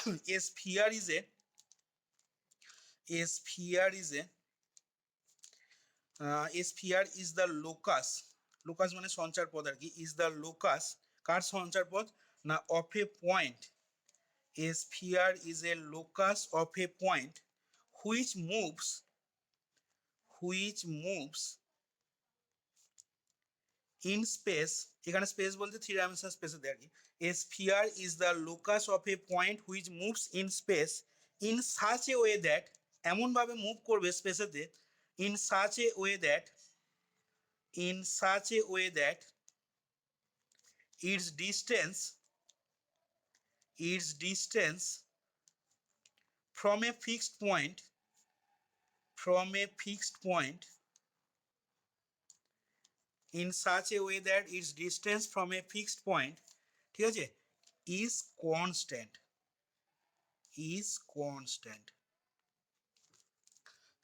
a sphere is a sphere is a sphere is the locus মানে সঞ্চার পদ আর কি is the locus কার সঞ্চার পদ না of a point. A sphere is a locus of a point which moves in space. এখানে space বলতে three dimensional স্পেসে দেয় আর কি। A sphere is the locus of a point which moves in space in such a way that এমন ভাবে move করবে স্পেসেতে in such a way that its distance from a fixed point in such a way that its distance from a fixed point ঠিক আছে is constant.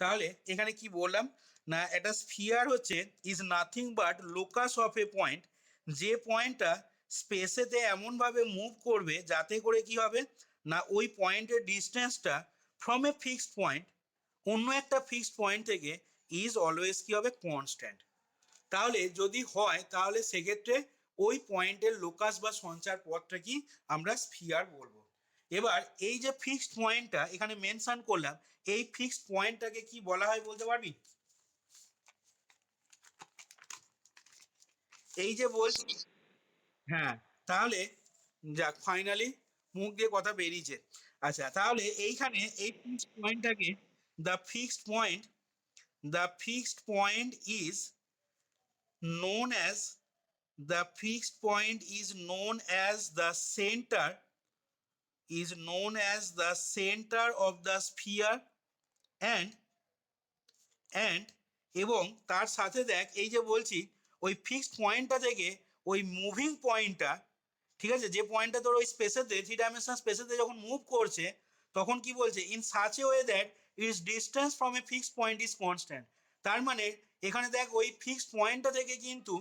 তাহলে এখানে কি বললাম না একটা স্ফিয়ার হচ্ছে is nothing but locus of A point, যে পয়েন্টটা স্পেসেতে এমনভাবে মুভ করবে যাতে করে কি হবে না ওই পয়েন্টের ডিস্টেন্সটা ফ্রম এ ফিক্সড পয়েন্ট অন্য একটা ফিক্সড পয়েন্ট থেকে ইজ অলওয়েজ কি হবে কনস্ট্যান্ট। তাহলে যদি হয় তাহলে সেক্ষেত্রে ওই পয়েন্টের লোকাস বা সঞ্চার পথটা কি আমরা স্ফিয়ার বলবো। এবার এই যে ফিক্সড পয়েন্টটা এখানে মেনশন করলাম, এই ফিক্সড পয়েন্টটাকে কি বলা হয় বলতে পারবি? এই যে বলছি হ্যাঁ, তাহলে যাক ফাইনালি মুখ দিয়ে কথা বেরিয়েছে। আচ্ছা তাহলে এইখানে এই ফিক্সড পয়েন্টটাকে the fixed point is known as the fixed point is known as the center of the sphere and এবং তার সাথে দেখ এই যে বলছি ওই ফিক্সড পয়েন্টটা থেকে ওই মুভিং পয়েন্টটা ঠিক আছে যে পয়েন্টটা তোর ওই স্পেসেতে থ্রি ডাইমেনশনাল স্পেসেতে যখন মুভ করছে তখন কি বলছে in such a way that it's distance from a fixed point is constant. তার মানে এখানে দেখ ওই ফিক্সড পয়েন্টটা থেকে কিন্তু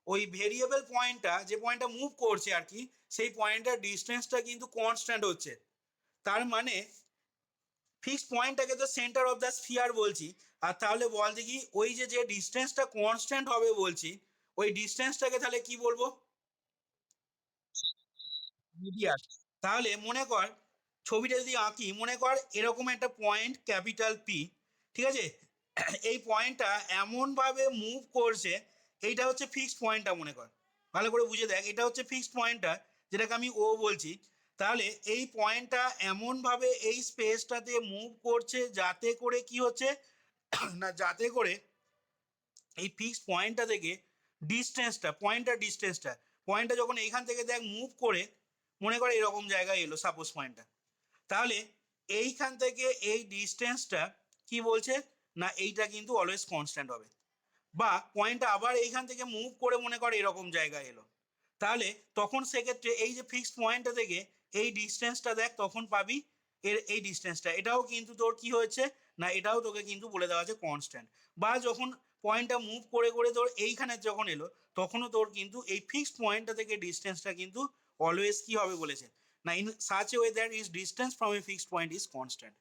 ওই ভেরিয়েবল পয়েন্টটা যে পয়েন্টটা মুভ করছে আর কি সেই পয়েন্টটার ডিস্টেন্সটা কিন্তু কনস্ট্যান্ট হচ্ছে। তার মানে ফিক্সড পয়েন্টটাকে তো সেন্টার অফ দ্য স্ফিয়ার বলছি, আর তাহলে বল দেখি ওই যে ডিস্টেন্সটা কনস্ট্যান্ট হবে বলছি ওই ডিস্টেন্সটাকে তাহলে কি বলবো? রেডিয়াস। তাহলে মনে কর ছবিটা যদি আঁকি মনে কর এরকম একটা পয়েন্ট ক্যাপিটাল পি, ঠিক আছে এই পয়েন্টটা এমনভাবে মুভ করছে, এইটা হচ্ছে ফিক্সড পয়েন্টটা মনে কর, ভালো করে বুঝে দেখ এটা হচ্ছে ফিক্সড পয়েন্টটা যেটাকে আমি ও বলছি। তাহলে এই পয়েন্টটা এমনভাবে এই স্পেসটাতে মুভ করছে যাতে করে কি হচ্ছে না যাতে করে এই ফিক্সড পয়েন্টটা থেকে পয়েন্টটা যখন এইখান থেকে দেখ মুভ করে মনে করে এরকম জায়গায় এলো সাপোজ পয়েন্টটা, তাহলে এইখান থেকে এই ডিস্টেন্সটা কি বলছে না এইটা কিন্তু অলওয়েজ কনস্ট্যান্ট হবে। বা পয়েন্টটা আবার এইখান থেকে মুভ করে মনে করে এরকম জায়গায় এলো, তাহলে তখন সেক্ষেত্রে এই যে ফিক্সড পয়েন্টটা থেকে এই ডিস্টেন্সটা দেখ তখন পাবি এর এই ডিস্টেন্সটা এটাও কিন্তু তোর কি হয়েছে না এটাও তোকে কিন্তু বলে দেওয়া আছে কনস্ট্যান্ট। বা যখন পয়েন্টটা মুভ করে করে তোর এইখানে যখন এলো তখনও তোর কিন্তু এই ফিক্সড পয়েন্টটা থেকে ডিস্টেন্সটা কিন্তু অলওয়েজ কি হবে বলেছে না in such a way that is distance from a fixed point is constant.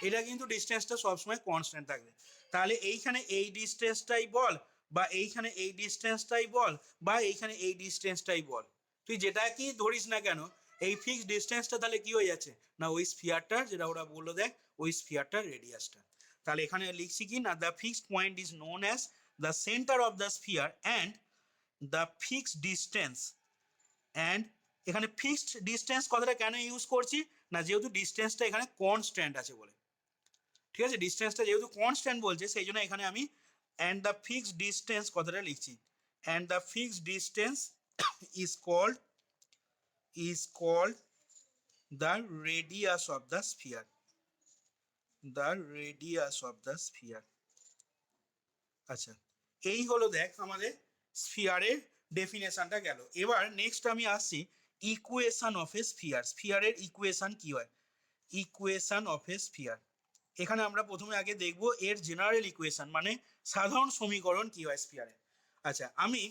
এটা কিন্তু ডিস্টেন্সটা সবসময় কনস্ট্যান্ট থাকবে। তাহলে এইখানে এই ডিস্টেন্সটাই বল বা এইখানে এই ডিস্টেন্সটাই বল বা এইখানে এই ডিস্টেন্সটাই বল, তুই যেটা কি ধরিস না কেন এই ফিক্সড ডিস্টেন্সটা তাহলে কি হয়ে যাচ্ছে না ওই স্ফিয়ারটার যেটা ওরা বললো দেখ ওই স্ফিয়ারটার রেডিয়াসটা। তাহলে এখানে লিখছি কি না the fixed point is known as the centre of the sphere and the fixed distance and এখানে ফিক্সড ডিস্টেন্স কথাটা কেন ইউজ করছি না যেহেতু ডিস্টেন্সটা এখানে কনস্ট্যান্ট আছে বলে, ঠিক আছে ডিস্টেন্সটা যেহেতু কনস্ট্যান্ট বলছে সেই জন্য এখানে আমি অ্যান্ড দ্য ফিক্সড ডিস্টেন্স কথাটা লিখছি and the fixed distance is called the radius of the sphere. আচ্ছা এই হলো দেখ আমাদের স্ফিয়ারের ডেফিনেশনটা গেল। এবার নেক্সট আমি আসছি ইকুয়েশন অফ এ স্ফিয়ার। স্ফিয়ারের ইকুয়েশন কি হয়? ইকুয়েশন অফ এ স্ফিয়ার এখানে আমরা প্রথমে আগে দেখব এর জেনারেল ইকুয়েশন মানে সাধারণ সমীকরণ কি হয় স্ফিয়ারে। আচ্ছা আমি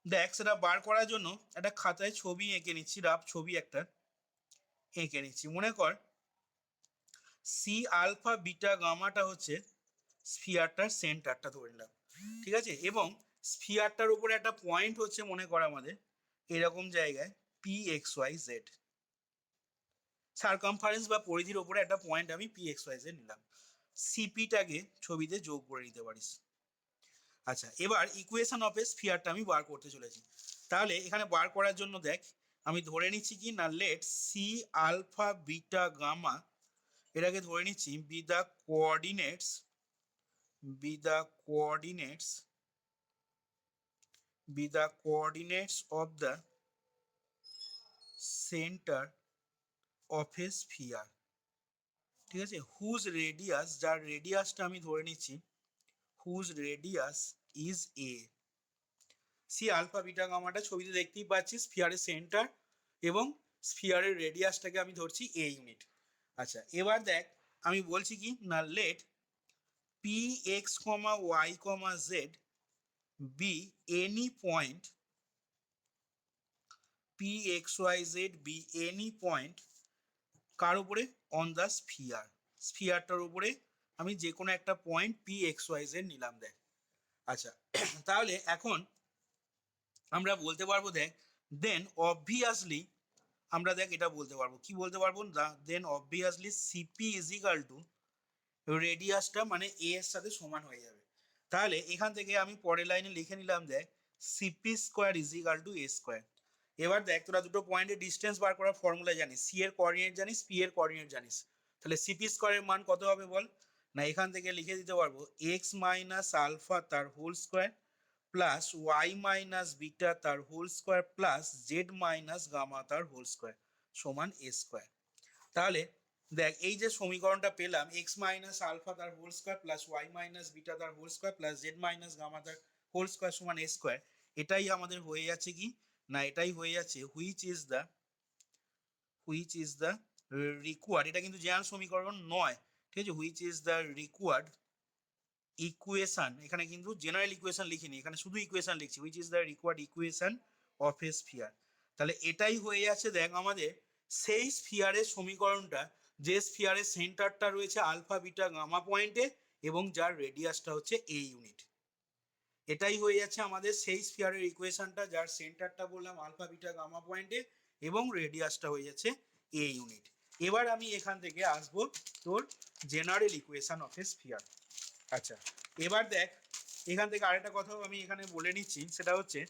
দেখ সেটা বার করার জন্য একটা খাতায় ছবি এঁকে নিচ্ছি, রাফ ছবি একটা। এঁকে নিচ্ছি। মনে কর সি আলফা বিটা গামাটা হচ্ছে স্ফিয়ারটার সেন্টারটা ধরে নিলাম, ঠিক আছে, এবং স্ফিয়ারটার উপরে একটা পয়েন্ট হচ্ছে মনে কর আমাদের এরকম জায়গায় P x Y z, circumference বা পরিধির ওপরে একটা পয়েন্ট আমি পি এক্স ওয়াই জেড নিলাম। সিপিটাকে ছবিতে যোগ করে নিতে পারিস। আচ্ছা, এবার ইকুয়েশন অফ এ স্ফিয়ারটা আমি বার করতে চলেছি। তাহলে এখানে বার করার জন্য দেখ আমি ধরে নিচ্ছি কি না, let C alpha beta gamma এটাকে ধরে নিচ্ছি be the coordinates be the coordinates of the center of a sphere, ঠিক আছে, হুজ রেডিয়াস, যার রেডিয়াসটা আমি ধরে নিচ্ছি whose radius is A. C alpha beta গামাটা ছবিতে দেখতেই পাচ্ছি স্ফিয়ারের সেন্টার এবং স্ফিয়ারের রেডিয়াসটাকে আমি ধরছি এ ইউনিট। আচ্ছা, এবার দেখ আমি বলছি কি না, let P X comma Y comma Z be any point P x Y Z be any point কার উপরে, অন দ্য স্ফিয়ার, স্ফিয়ারটার উপরে আমি যে কোনো একটা point P x Y z নিলাম দেখ। আচ্ছা, তাহলে এখন আমরা বলতে পারবো দেখ, দেন অবভিয়াসলি আমরা দেখ এটা বলতে পারবো, কি বলতে পারবো না, then obviously CP is equal to রেডিয়াসটা মানে এ এর সাথে সমান হয়ে যাবে। তাহলে এখান থেকে আমি পরের লাইনে লিখে নিলাম দেখ CP square is equal two A square. এবার দেখ তোরা দুটো পয়েন্টের ডিস্টেন্স বার করার ফর্মুলা জানিস, সি এর কোঅর্ডিনেট জানিস, পি এর কোঅর্ডিনেট জানিস, তাহলে সিপি স্কোয়ারের মান কত হবে বল না, এখান থেকে লিখে দিতে পারবো এক্স মাইনাস আলফা তার whole square plus Y minus beta তার whole square plus Z minus gamma তার হোল স্কোয়ার সমান এ স্কোয়ার। তাহলে দেখ এই যে সমীকরণটা পেলাম এক্স মাইনাস আলফা তার whole square plus Y minus beta তার whole square plus Z minus gamma তার হোল স্কোয়ার সমান এ স্কোয়ার, এটাই আমাদের হয়ে যাচ্ছে কি না, এটাই হয়ে যাচ্ছে হুইচ ইজ দ্য রিকোয়ার্ড, এটা কিন্তু জেনারেল সমীকরণ নয়, ঠিক আছে, which is the required equation, এখানে কিন্তু জেনারেল ইকুয়েশন লিখিনি, এখানে শুধু ইকুয়েশন লিখছি, which is the required equation of a sphere. তাহলে এটাই হয়ে যাচ্ছে দেখ আমাদের সেই স্ফিয়ারের সমীকরণটা যে স্ফিয়ারের সেন্টারটা রয়েছে আলফা বিটা গামা পয়েন্টে এবং যার রেডিয়াসটা হচ্ছে এ ইউনিট। এটাই হয়ে যাচ্ছে আমাদের সেই স্ফিয়ারের ইকুয়েশনটা যার সেন্টারটা বললাম আলফা বিটা গামা পয়েন্টে এবং রেডিয়াসটা হয়ে যাচ্ছে এ ইউনিট। এবার আমি এখান থেকে আসবো তোর general equation of a sphere. আচ্ছা, এবার দেখ এখান থেকে আরেকটা কথাও আমি এখানে বলে নিচ্ছি, সেটা হচ্ছে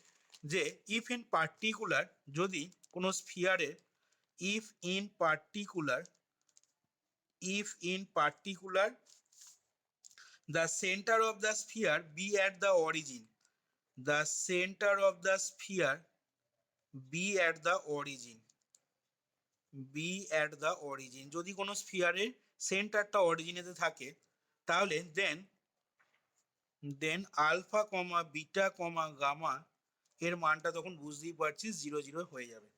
যে ইফ ইন পার্টিকুলার, যদি কোনো স্ফিয়ারের if in particular the center of the sphere be at the origin, the center of the sphere be at the origin, যদি কোনো স্ফিয়ারের সেন্টারটা অরিজিনেতে থাকে তাহলে দেন আলফা কমা বিটা কমা গামা এর মানটা তখন বুঝতেই পারছিস 0 0 হয়ে যাবে।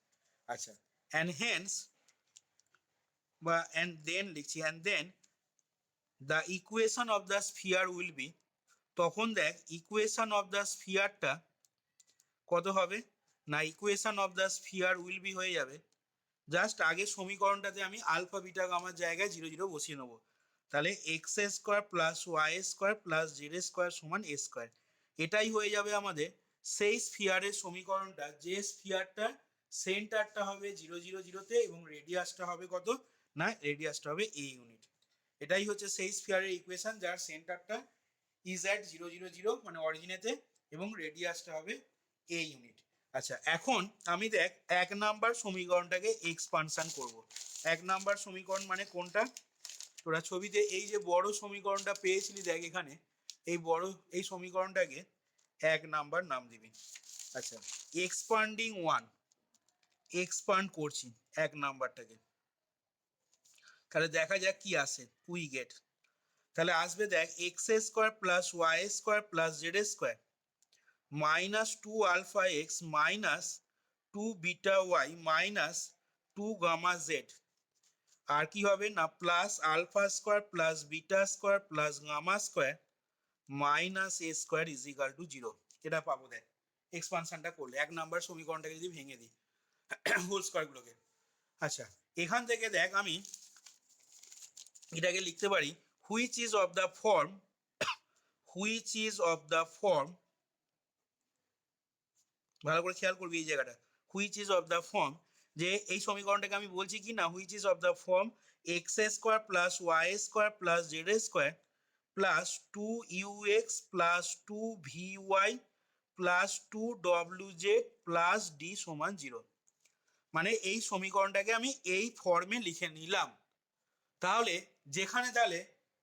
আচ্ছা, and hence বা and then লিখছি and then the equation of the sphere will be, তখন দেখ ইকুয়েশন অফ দ্য স্ফিয়ারটা কত হবে না, equation of the sphere will B হয়ে যাবে, জাস্ট আগে সমীকরণটাতে আমি আলফা বিটা গামার জায়গায় 0 0 বসিয়ে নেবো, তাহলে x square plus Y square plus Z square সমান এ স্কোয়ার। এটাই হয়ে যাবে আমাদের সেই স্ফিয়ারের সমীকরণটা যে স্ফিয়ারটা সেন্টারটা হবে 0 0 0-তে এবং রেডিয়াসটা হবে কত না, রেডিয়াসটা হবে এ ইউনিট। এটাই হচ্ছে সেই স্ফিয়ারের ইকুয়েশন যার সেন্টারটা ইজ অ্যাট 0 0 0 মানে অরিজিনেতে এবং রেডিয়াসটা হবে এ ইউনিট। আচ্ছা, এখন আমি দেখ এক নাম্বার সমীকরণটাকে এক্সপানশন করব। এক নাম্বার সমীকরণ মানে কোনটা, তোরা ছবিতে এই যে বড় সমীকরণটা পেয়েছিলি দেখ এখানে, এই বড় এই সমীকরণটাকে এক নাম্বার নাম দিবি। আচ্ছা, এক্সপান্ডিং ওয়ান, এক্সপান্ড করছি এক নাম্বারটাকে, তাহলে দেখা যাক কি আসে, উই গেট, তাহলে আসবে দেখ X square plus Y square plus Z square minus 2 alpha X minus 2 beta Y minus 2 gamma Z, আর কি হবে না plus alpha square plus beta square plus gamma square minus A square is equal to 0। এটা পাবো দেখ এক্সপানশনটা করলে এক number সমীকরণটাকে যদি ভেঙে দিই হোল স্কোয়ারগুলোকে। আচ্ছা, এখান থেকে দেখ আমি এটাকে লিখতে পারি which is of the form, which is of the form, ভালো করে খেয়াল করবি এই জায়গাটা, which is of the form, যে এই সমীকরণটাকে আমি বলছি কি না which is of the form x square plus Y square plus Z square plus 2ux plus 2vy plus 2wz plus d সমান 0। মানে এই সমীকরণটাকে আমি এই ফর্মে লিখে নিলাম। তাহলে যেখানে তাহলে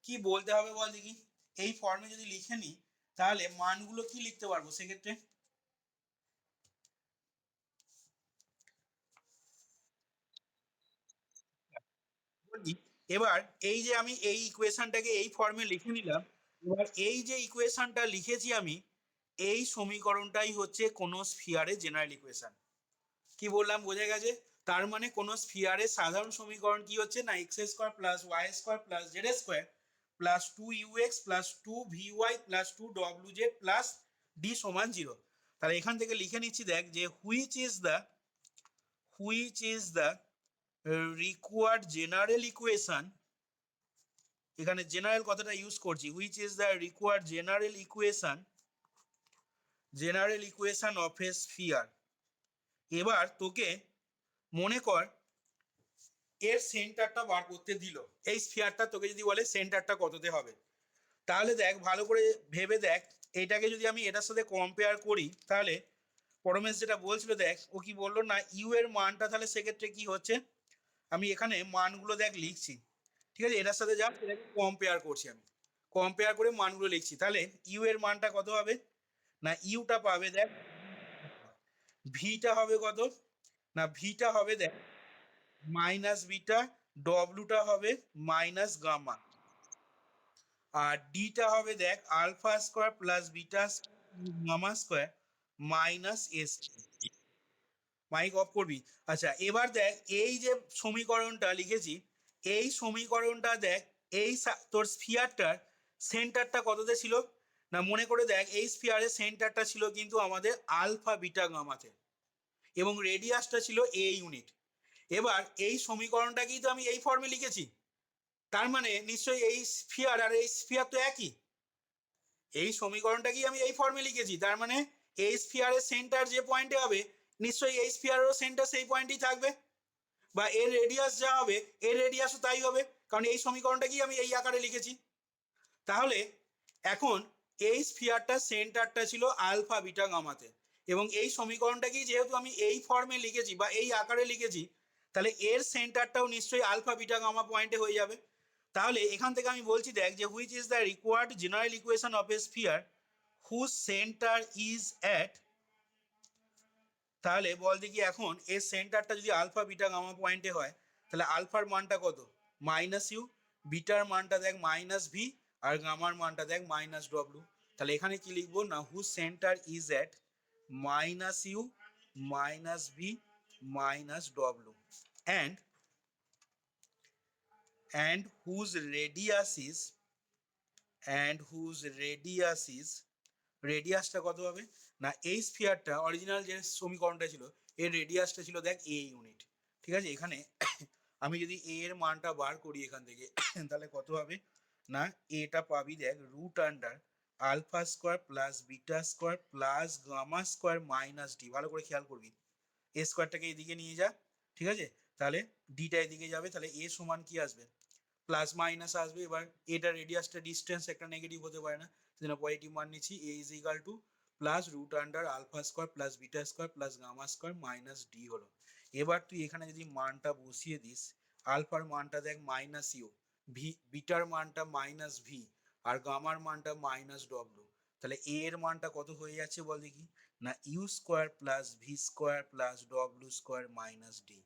কি বলতে হবে বল দেখি, এই ফর্মে যদি লিখে নিই তাহলে মানগুলো কি লিখতে পারবো সেক্ষেত্রে? এবার এই যে আমি এই ইকুয়েশনটাকে এই ফর্মে লিখে নিলাম, এবার এই যে ইকুয়েশনটা লিখেছি আমি, এই সমীকরণটাই হচ্ছে কোনো স্ফিয়ারের জেনারেল ইকুয়েশন। কি বললাম বোঝা গেছে? তার মানে কোনো স্ফিয়ারের সাধারণ সমীকরণ কি হচ্ছে না x square plus Y square plus Z square plus 2ux plus 2vy plus 2wz plus d সমান 0। তাহলে এখান থেকে লিখে নিচ্ছি দেখ যে which is the required general equation, এখানে জেনারেল কথাটা ইউজ করছি, which is the required general equation of a sphere. এবার তোকে মনে কর এর সেন্টারটা বার করতে দিল, এই স্ফিয়ারটা তোকে যদি বলে সেন্টারটা কততে হবে, তাহলে দেখ ভালো করে ভেবে দেখ, এটাকে যদি আমি এটার সাথে কম্পেয়ার করি তাহলে পরমেশ যেটা বলছিল দেখ ও কি বললো না ইউ এর মানটা তাহলে সেক্ষেত্রে কি হচ্ছে, আমি এখানে মানগুলো দেখ লিখছি, ঠিক আছে, এটার সাথে যা এটাকে কম্পেয়ার করছি, আমি কম্পেয়ার করে মানগুলো লিখছি, তাহলে ইউ এর মানটা কত হবে না ইউটা পাবে দেখ ভিটা হবে কত না ভিটা হবে দেখ মাইনাস বিটা, ডব্লুটা হবে মাইনাস গামা, আর ডিটা হবে দেখ alpha square plus beta gamma square minus s. Mic off করবি। আচ্ছা এবার দেখ এই যে সমীকরণটা লিখেছি, এই সমীকরণটা দেখ এই তোর স্ফিয়ারটার সেন্টারটা কততে ছিল না মনে করে দেখ এই স্ফিয়ারের সেন্টারটা ছিল কিন্তু আমাদের আলফা বিটা গামাতে এবং রেডিয়াসটা ছিল এ ইউনিট। এবার এই সমীকরণটাকেই তো আমি এই ফর্মে লিখেছি, তার মানে নিশ্চয়ই এই স্ফিয়ার আর এই স্ফিয়ার তো একই, এই সমীকরণটাকেই আমি এই ফর্মে লিখেছি, তার মানে এই স্ফিয়ারের সেন্টার যে পয়েন্টে হবে নিশ্চয়ই এই স্ফিয়ারেরও সেন্টার সেই পয়েন্টেই থাকবে, বা এর রেডিয়াস যা হবে এর রেডিয়াসও তাই হবে, কারণ এই সমীকরণটাকেই আমি এই আকারে লিখেছি। তাহলে এখন এই স্ফিয়ারটার সেন্টারটা ছিল আলফা বিটা গামাতে এবং এই সমীকরণটাকেই যেহেতু আমি এই ফর্মে লিখেছি বা এই আকারে লিখেছি, তাহলে এর সেন্টারটাও নিশ্চয়ই আলফা বিটা গামা পয়েন্টে হয়ে যাবে। তাহলে এখান থেকে আমি বলছি দেখ যে which is the required general equation of a sphere whose centre is at, তাহলে বল দেখি এখন এর সেন্টারটা যদি আলফা বিটা গামা পয়েন্টে হয় তাহলে আলফার মানটা কত মাইনাস ইউ, বিটার মানটা দেখ মাইনাস ভি, আর গামার মানটা দেখ মাইনাস ডব্লু। তাহলে এখানে কি লিখবো না whose centre is at minus you minus V minus ডব্লু অ্যান্ড whose radius is রেডিয়াসটা কত হবে না এই স্ফিয়ারটা অরিজিনাল যে সমীকরণটা ছিল এর রেডিয়াসটা ছিল দেখ এ ইউনিট, ঠিক আছে, এখানে আমি যদি এ এর মানটা বার করি এখান থেকে তাহলে কত হবে না এটা পাবি দেখ root under alpha square plus beta square plus gamma square minus d, ভালো করে খেয়াল করবি এ স্কোয়ারটাকে এদিকে নিয়ে যা, ঠিক আছে, তাহলে ডিটা এদিকে যাবে, তাহলে এ সমান কি আসবে প্লাস মাইনাস আসবে, এবার এটা রেডিয়াসটা ডিস্টেন্স একটা নেগেটিভ হতে পারে না সেজন্য পজিটিভ মান নিচ্ছি, A is equal to plus root under alpha square plus beta square plus gamma square minus D হলো। এবার তুই এখানে যদি মানটা বসিয়ে দিস, আলফার মানটা দেখ মাইনাস ইউ, বিটার মানটা মাইনাস ভি, আর গামার মানটা মাইনাস ডব্লু, তাহলে এ এর মানটা কত হয়ে যাচ্ছে বল দেখি না U square plus V square plus W square minus D.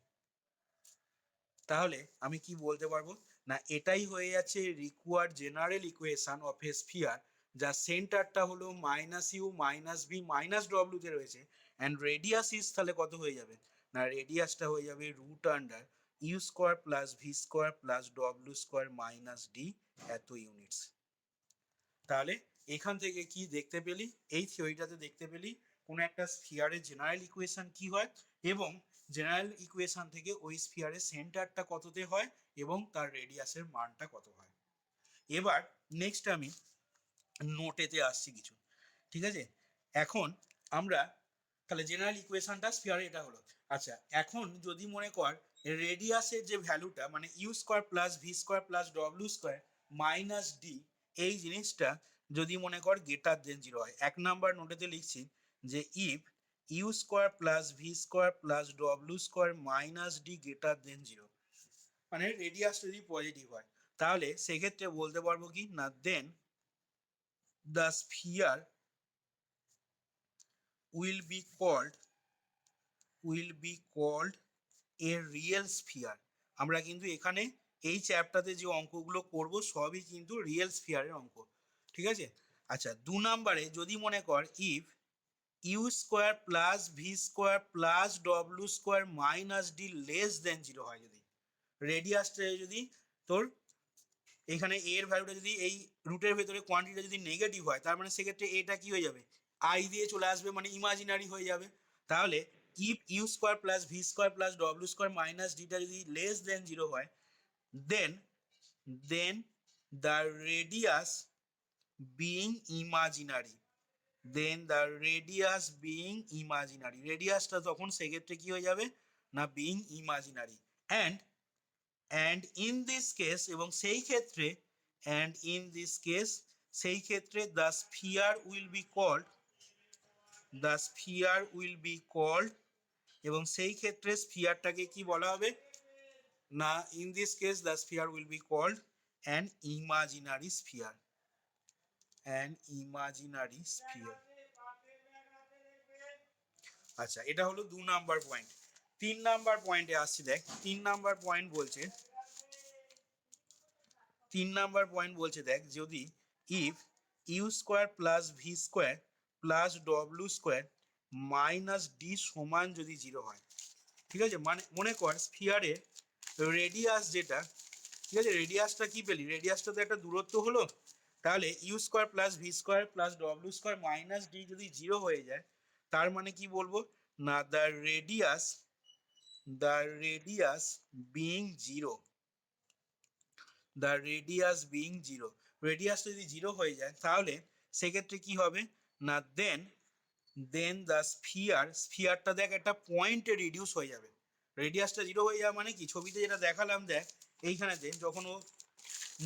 তাহলে আমি কি বলতে পারবো না এটাই হয়ে যাচ্ছে required general equation of a sphere, যার সেন্টারটা হলো minus you minus V minus ডব্লিউতে রয়েছে, অ্যান্ড রেডিয়াস ইজ তাহলে কত হয়ে যাবে না রেডিয়াসটা হয়ে যাবে root under u square plus V square plus W square minus d এত ইউনিটস। তাহলে এখান থেকে কি দেখতে পেলি, এই থিওরিটাতে দেখতে পেলি কোন একটা স্ফিয়ারের জেনারেল ইকুয়েশন কি হয় এবং জেনারেল ইকুয়েশন থেকে ওই স্ফিয়ারের সেন্টারটা কততে হয় এবং তার রেডিয়াসের মানটা কত হয়। এবার নেক্সট আমি নোটেতে আসছি কিছু, ঠিক আছে। এখন আমরা তাহলে জেনারেল ইকুয়েশনটা স্ফিয়ারে এটা হলো। আচ্ছা, এখন যদি মনে কর রেডিয়াসের যে ভ্যালুটা মানে u square plus V square plus W square minus d, এই জিনিসটা যদি মনে কর গ্রেটার দেন জিরো হয়, এক নাম্বার নোটেতে লিখছি যে if you square plus V square plus W square minus D greater than zero, মানে রেডিয়াস যদি পজিটিভ হয়, তাহলে সেক্ষেত্রে বলতে পারবো কি না, then the sphere will be called a real sphere। আমরা কিন্তু এখানে এই চ্যাপ্টারে যে অঙ্কগুলো করব সবই কিন্তু রিয়েল স্ফিয়ারের অঙ্ক, ঠিক আছে। আচ্ছা, দু নম্বরে যদি মনে কর if you square plus V square plus W square minus d less than zero হয়, যদি রেডিয়াসটা যদি তোর এখানে এ এর ভ্যালুটা যদি এই রুটের ভেতরে কোয়ান্টিটিটা যদি নেগেটিভ হয়, তার মানে সেক্ষেত্রে এটা কি হয়ে যাবে, আই দিয়ে চলে আসবে, মানে ইমাজিনারি হয়ে যাবে। তাহলে if you square plus V square plus W square minus ডিটা যদি লেস দেন জিরো হয়, then the radius being imaginary, রেডিয়াসটা তখন সেক্ষেত্রে কি হয়ে যাবে না, being imaginary. And in this case, এবং সেই ক্ষেত্রে সেই ক্ষেত্রে the sphere will be called, এবং সেই ক্ষেত্রে স্ফিয়ারটাকে কি বলা হবে না, in this case the sphere will be called an imaginary sphere. আচ্ছা, এটা হলো 2 নাম্বার পয়েন্ট। 3 নাম্বার পয়েন্টে আসছি, দেখ 3 নাম্বার পয়েন্ট বলছে দেখ, যদি if you square plus V square plus W square minus d সমান যদি জিরো হয়, ঠিক আছে, মানে মনে কর স্ফিয়ারের রেডিয়াস যেটা, ঠিক আছে, রেডিয়াসটা কি পেলি, রেডিয়াসটা তো একটা দূরত্ব হলো, তাহলে u square plus V square plus W square minus d যদি জিরো হয়ে যায়, তার মানে কি বলবো না, দ্য রেডিয়াস বিং জিরো, রেডিয়াসটা যদি জিরো হয়ে যায়, তাহলে সেক্ষেত্রে কি হবে না, দেন দ্য স্ফিয়ারটা দেখ একটা পয়েন্টে রিডিউস হয়ে যাবে। রেডিয়াসটা জিরো হয়ে যাওয়া মানে কি, ছবিতে যেটা দেখালাম দেখ, এইখানেতে যখন ও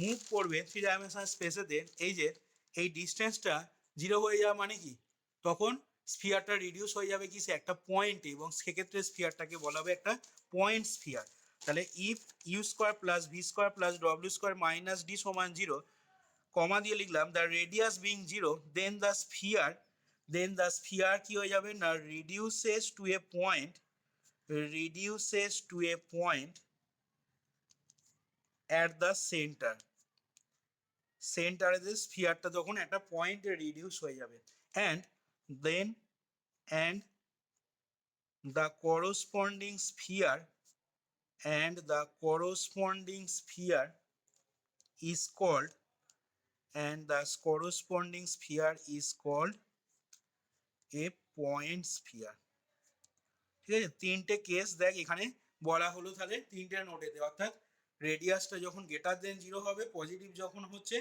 মুভ করবে থ্রি ডাইমেনশনাল স্পেসেতে, এই যে এই ডিস্টেন্সটা জিরো হয়ে যাওয়া মানে কি, তখন স্ফিয়ারটা রিডিউস হয়ে যাবে কি, সে একটা পয়েন্টে, এবং সেক্ষেত্রে স্ফিয়ারটাকে বলা হবে একটা পয়েন্ট স্ফিয়ার। তাহলে if you square plus V square plus W square minus d সমান জিরো, কমা দিয়ে লিখলাম the radius being zero, then the sphere কি হয়ে যাবে না, reduces to a point at the সেন্টারে, যে স্ফিয়ারটা তখন একটা পয়েন্টে রিডিউস হয়ে যাবে। And the corresponding sphere is called a point sphere। ঠিক আছে, তিনটে কেস দেখ এখানে বলা হলো, তাহলে তিনটে নোটেতে, অর্থাৎ রেডিয়াসটা যখন গ্রেটার দেন জিরো হবে, পজিটিভ যখন হচ্ছে,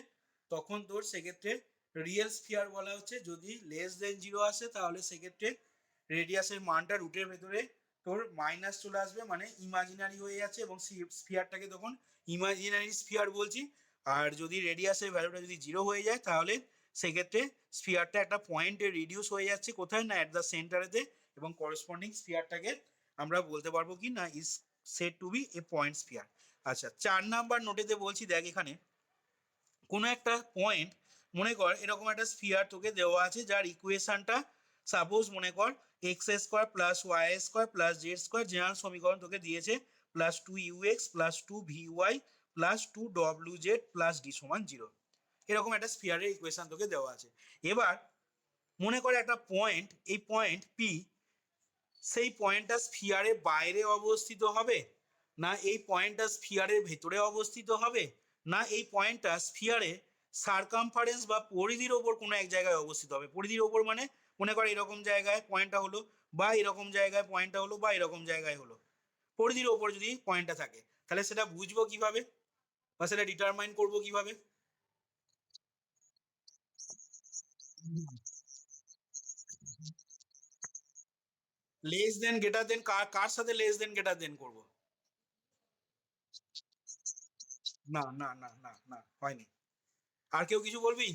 তখন তোর সেক্ষেত্রে রিয়েল স্ফিয়ার বলা হচ্ছে, যদি লেস দেন জিরো আসে তাহলে সেক্ষেত্রে রেডিয়াসের মানটা রুটের ভেতরে তোর মাইনাস চলে আসবে, মানে ইমাজিনারি হয়ে যাচ্ছে, এবং স্ফিয়ারটাকে তখন ইমাজিনারি স্ফিয়ার বলছি। আর যদি রেডিয়াসের ভ্যালুটা যদি জিরো হয়ে যায়, তাহলে সেক্ষেত্রে স্ফিয়ারটা একটা পয়েন্টে রিডিউস হয়ে যাচ্ছে, কোথায় না, অ্যাট দ্য সেন্টারেতে, এবং করসপন্ডিং স্ফিয়ারটাকে আমরা বলতে পারবো কি না, is said to be a point sphere. আচ্ছা, 4 নাম্বার নোটেতে বলছি, দেখ এখানে কোনো একটা পয়েন্ট, মনে কর এরকম একটা স্ফিয়ার তোকে দেওয়া আছে, যার ইকুয়েশনটা সাপোজ মনে কর x square plus Y square plus Z square, general সমীকরণ তোকে দিয়েছে plus 2ux plus 2vy plus 2wz plus d সমান জিরো, এরকম একটা স্ফিয়ারের ইকুয়েশন তোকে দেওয়া আছে। এবার মনে করে একটা পয়েন্ট, এই পয়েন্ট পি, সেই পয়েন্টটা স্ফিয়ারের বাইরে অবস্থিত হবে, না এই পয়েন্টটা স্ফিয়ারের ভেতরে অবস্থিত হবে, না এই পয়েন্টটা স্ফিয়ারে সারকামফারেন্স বা পরিধির ওপর কোনো এক জায়গায় অবস্থিত হবে। পরিধির ওপর মানে মনে কর এরকম জায়গায় পয়েন্টটা হলো, বা এরকম জায়গায় পয়েন্টটা হলো বা এরকম জায়গায় হলো, পরিধির ওপর যদি পয়েন্টটা থাকে, তাহলে সেটা বুঝবো কিভাবে বা সেটা ডিটারমাইন করবো কিভাবে? লেস দেন গ্রেটার দেন কার সাথে লেস দেন গ্রেটার দেন করবো? না না না না না, হয়নি। আর কেউ কিছু বলবি?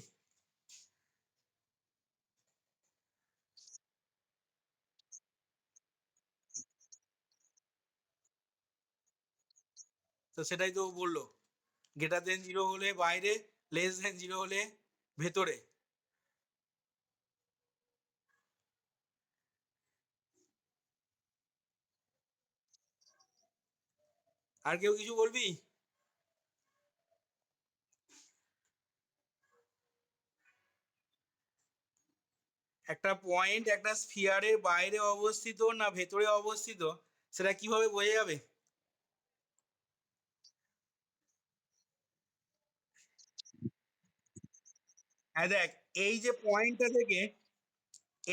তো সেটাই তো বললো, গ্রেটার দেন জিরো হলে বাইরে, লেস দেন জিরো হলে ভেতরে। আর কেউ কিছু বলবি? একটা পয়েন্ট একটা স্ফিয়ারের বাইরে অবস্থিত না ভেতরে অবস্থিত, সেটা কিভাবে বোঝা যাবে? হ্যাঁ দেখ, এই যে পয়েন্টটা থেকে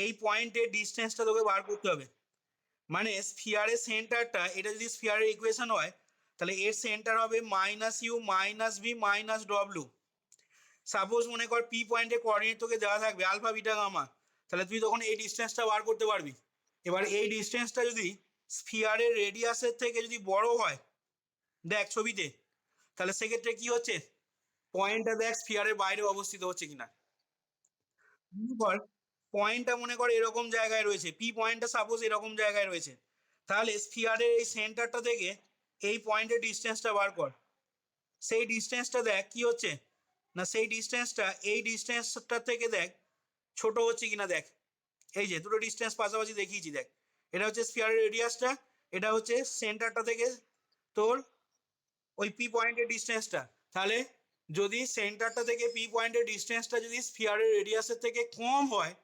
এই পয়েন্টের ডিস্টেন্সটা তোকে বার করতে হবে। মানে স্ফিয়ারের সেন্টারটা, এটা যদি স্ফিয়ারের ইকুয়েশন হয়, তাহলে এর সেন্টার হবে minus you minus V minus ডব্লিউ। সাপোজ মনে কর পি পয়েন্টের কোঅর্ডিনেট তোকে দেওয়া থাকবে আলফা বিটা গামা, তাহলে তুই তখন এই ডিস্টেন্সটা বার করতে পারবি। এবার এই ডিস্টেন্সটা যদি স্ফিয়ারের রেডিয়াসের থেকে যদি বড় হয়, দেখ ছবিতে, তাহলে সেক্ষেত্রে কি হচ্ছে, পয়েন্টটা দেখ স্ফিয়ারের বাইরে অবস্থিত হচ্ছে কিনা। মনে কর পয়েন্টটা মনে কর এরকম জায়গায় রয়েছে, পি পয়েন্টটা সাপোজ এরকম জায়গায় রয়েছে, তাহলে স্ফিয়ারের এই সেন্টারটা থেকে এই পয়েন্টের ডিস্টেন্সটা বার কর। সেই ডিস্টেন্সটা দেখ কি হচ্ছে, না সেই ডিস্টেন্সটা এই ডিস্টেন্সটা থেকে দেখ ছোট হচ্ছে কিনা দেখ। এই যে দুটো ডিস্টেন্স পাশাপাশি দেখিয়েছি দেখ, এটা হচ্ছে স্ফিয়ারের রেডিয়াসটা, এটা হচ্ছে সেন্টারটা থেকে তোর ওই পি পয়েন্টের ডিস্টেন্সটা। তাহলে যদি সেন্টারটা থেকে পি পয়েন্টের ডিস্টেন্সটা যদি স্ফিয়ারের রেডিয়াসের থেকে কম হয়,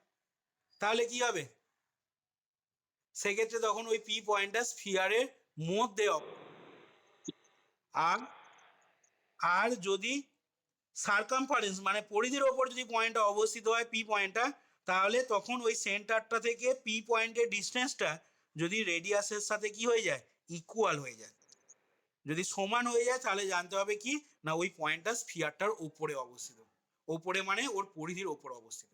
তাহলে কি হবে, সেক্ষেত্রে তখন ওই পি পয়েন্টটা স্ফিয়ারের মধ্যে আর আর যদি সার্কামফারেন্স মানে পরিধির ওপর যদি পয়েন্টটা অবস্থিত হয় পি পয়েন্টটা, তাহলে তখন ওই সেন্টারটা থেকে পি পয়েন্টের ডিস্টেন্সটা যদি রেডিয়াসের সাথে কি হয়ে যায়, ইকুয়াল হয়ে যায়। যদি সমান হয়ে যায় তাহলে জানতে হবে কি, না ওই পয়েন্টটা স্ফিয়ারটার উপরে অবস্থিত। ওপরে মানে ওর পরিধির ওপর অবস্থিত,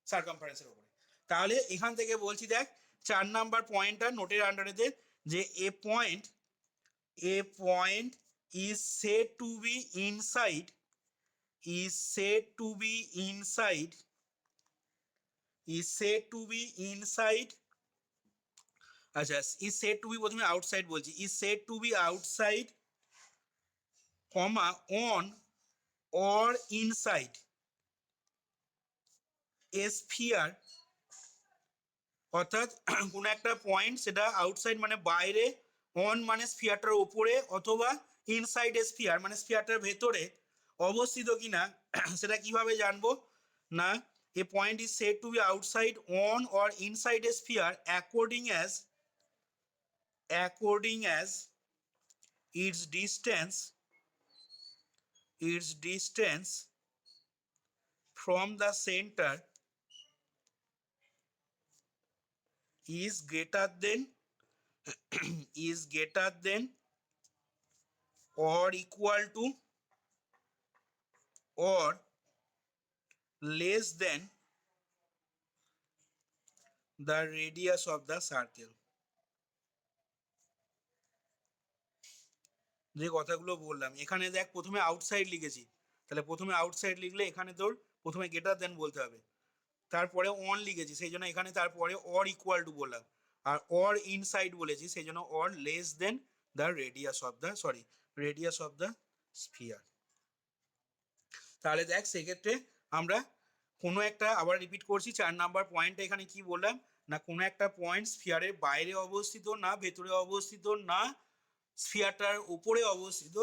সার্কামফারেন্সের উপরে। তাহলে এখান থেকে বলছি দেখ, 4 নাম্বার পয়েন্টটা নোটের আন্ডারে দে, যে a point is said to be inside is said to be inside is said to be inside আচ্ছা, is said to be প্রথমে আউটসাইড বলছি, is said to be outside comma on or inside a sphere, অর্থাৎ কোনো একটা point সেটা outside মানে বাইরে, on মানে স্ফিয়ারটার ওপরে, অথবা ইনসাইড এ স্ফিয়ার মানে স্ফিয়ারটার ভেতরে অবস্থিত কিনা সেটা কিভাবে জানবো, না a point is said to be outside on or inside a sphere according as its distance from the center is greater than is greater than or equal to or less than the radius of the circle। যে কথাগুলো বললাম এখানে দেখ, প্রথমে outside লিখেছি, তাহলে প্রথমে outside লিখলে এখানে তোর প্রথমে গ্রেটার দেন বলতে হবে, তারপরে অন লিখেছি সেই জন্য এখানে তারপরে অর ইকুয়াল টু বললাম, আর অর ইনসাইড বলেছি সেই জন্য or less than the radius of the sphere. তাহলে দেখ সেক্ষেত্রে আমরা কোনো একটা, আবার রিপিট করছি, 4 নাম্বার পয়েন্টটা এখানে কি বললাম, না কোনো একটা পয়েন্ট স্ফিয়ারের বাইরে অবস্থিত না ভেতরে অবস্থিত না স্ফিয়ারটার উপরে অবস্থিত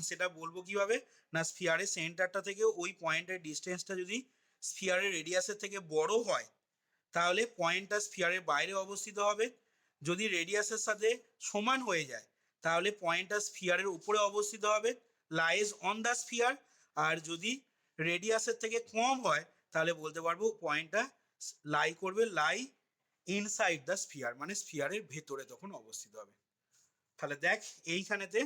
সেটা বলবো কিভাবে, না স্ফিয়ারের সেন্টারটা থেকে ওই পয়েন্টের ডিস্টেন্সটা যদি স্ফিয়ারের রেডিয়াসের থেকে বড় হয়, তাহলে পয়েন্টটা স্ফিয়ারের বাইরে অবস্থিত হবে। যদি রেডিয়াসের সাথে সমান হয়ে যায়, তাহলে পয়েন্টটা স্ফিয়ারের উপরে অবস্থিত হবে, লাইজ অন দ্য স্ফিয়ার। আর যদি রেডিয়াসের থেকে কম হয়, তাহলে বলতে পারবো পয়েন্টটা লাই ইনসাইড দ্য স্ফিয়ার, মানে স্ফিয়ারের ভেতরে তখন অবস্থিত হবে। তাহলে দেখ এইখানেতে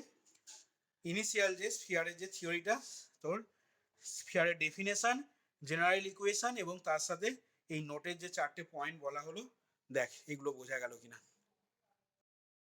ইনিশিয়াল যে স্ফিয়ারের যে থিওরিটা, তোর স্ফিয়ারের ডেফিনেশন, জেনারেল ইকুয়েশন এবং তার সাথে এই নোটের যে 4টে পয়েন্ট বলা হলো, দেখ এগুলো বোঝা গেল কিনা।